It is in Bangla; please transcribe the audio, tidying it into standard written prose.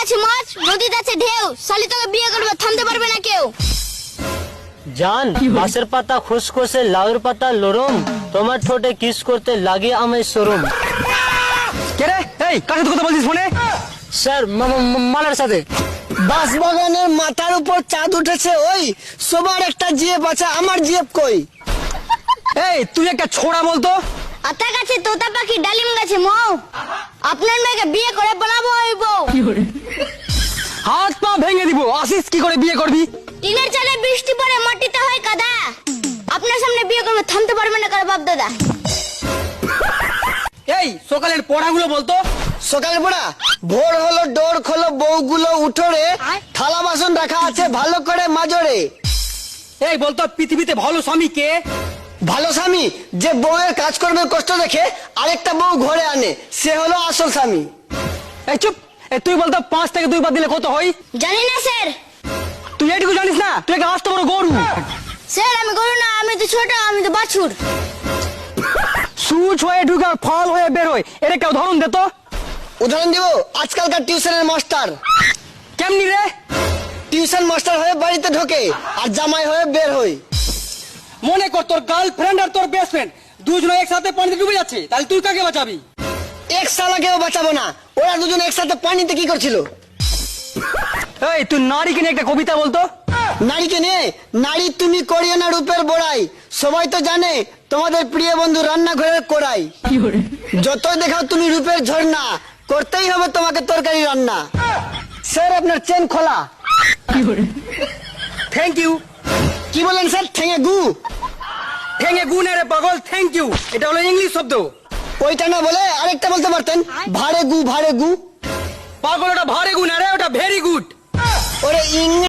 আছে মাছ, নদীতে আছে ঢেউ, শালি তোকে বিয়ে করবে, থামতে পারবে না কেউ। জান বাঁশের পাতা খুসখুসে, লাউয়ের পাতা লরম, তোমার ঠোঁটে কিস করতে লাগে আমায় শরম। কে রে? এই কার সাথে কথা বলছিস ফোনে? স্যার মালার সাথে। বাঁশবাগানের মাথার উপর চাঁদ উঠেছে, ওই সবার একটা জিএফ আছে, আমার জিএফ কই? এই তুই একটা ছোড়া বলতো। আতা গাছে তোতা পাখি, ডালিম গাছে মৌ, আপনার মেয়েকে বিয়ে করে বানাবো ওই বউ। হাত পা ভেঙে দিব, আসিস কি করে বিয়ে করবি? টিনের চালে বৃষ্টি পড়ে মাটিতে হয় কাদা, আপনার সামনে বিয়ে করবে, থামতে পারবে না কার বাপ দাদা। এই সকালের পড়াগুলো বলতো। সকালে পড়া, ভোর হলো ডোর খোলো বউগুলো উঠোরে, থালা বাসন রাখা আছে ভালো করে মাজরে। এই বলতো পৃথিবীতে ভালো স্বামী কে? ভালো স্বামী যে বউয়ের কাজ করবে কষ্ট দেখে আরেকটা বউ ঘরে আনে, সে হলো আসল স্বামী। এই চুপ। এই তুই বলতো 5 থেকে 2 বাদ দিলে কত হয়? জানি না স্যার। তুই এইটুকু জানিস না? তুই একটা আস্ত বড় গরু। স্যার আমি গরু না, আমি তো ছোট, আমি তো বাছুর। সুচ হয়ে ঢুকে আর ফল হয়ে বের হয়, এর একটা উদাহরণ দে তো। উদাহরণ দিব, আজকালকার টিউশনের মাস্টার। কেমনি রে? টিউশন মাস্টার হয়ে বাড়িতে ঢোকে আর জামাই হয়ে বের হয়। মনে কর তোর গার্লফ্রেন্ড আর তোর বেস্ট ফ্রেন্ড দুজনে একসাথে পানিতে ডুবে যাচ্ছে, তাহলে তুই কাকে বাঁচাবি? এক সালাকেও বাঁচাবো না, ওরা দুজন একসাথে পানিতে কি করছিল? এই তুই নারীকে নিয়ে একটা কবিতা বলতো। নারীকে নিয়ে, নারী তুমি করিও না রূপের বড়াই, সবাই তো জানে তোমাদের প্রিয় বন্ধু রান্নাঘরের কোড়াই। যতই দেখাও তুমি রূপের ঝর্ণা, করতেই হবে তোমাকে তরকারি রান্না। স্যার আপনার চেন খোলা। Thank you. কি বলেন স্যার? ঠেঙে গু? ঠেঙে গু না রে পাগল, থ্যাংক ইউ এটা হলো ইংলিশ শব্দ। ওইটা না বলে আরেকটা বলতে পারতেন, ভাড়ে গু ভাড়ে গু। পাগল ওটা ভারে গু না রে, ওটা ভেরি গুড। ওরে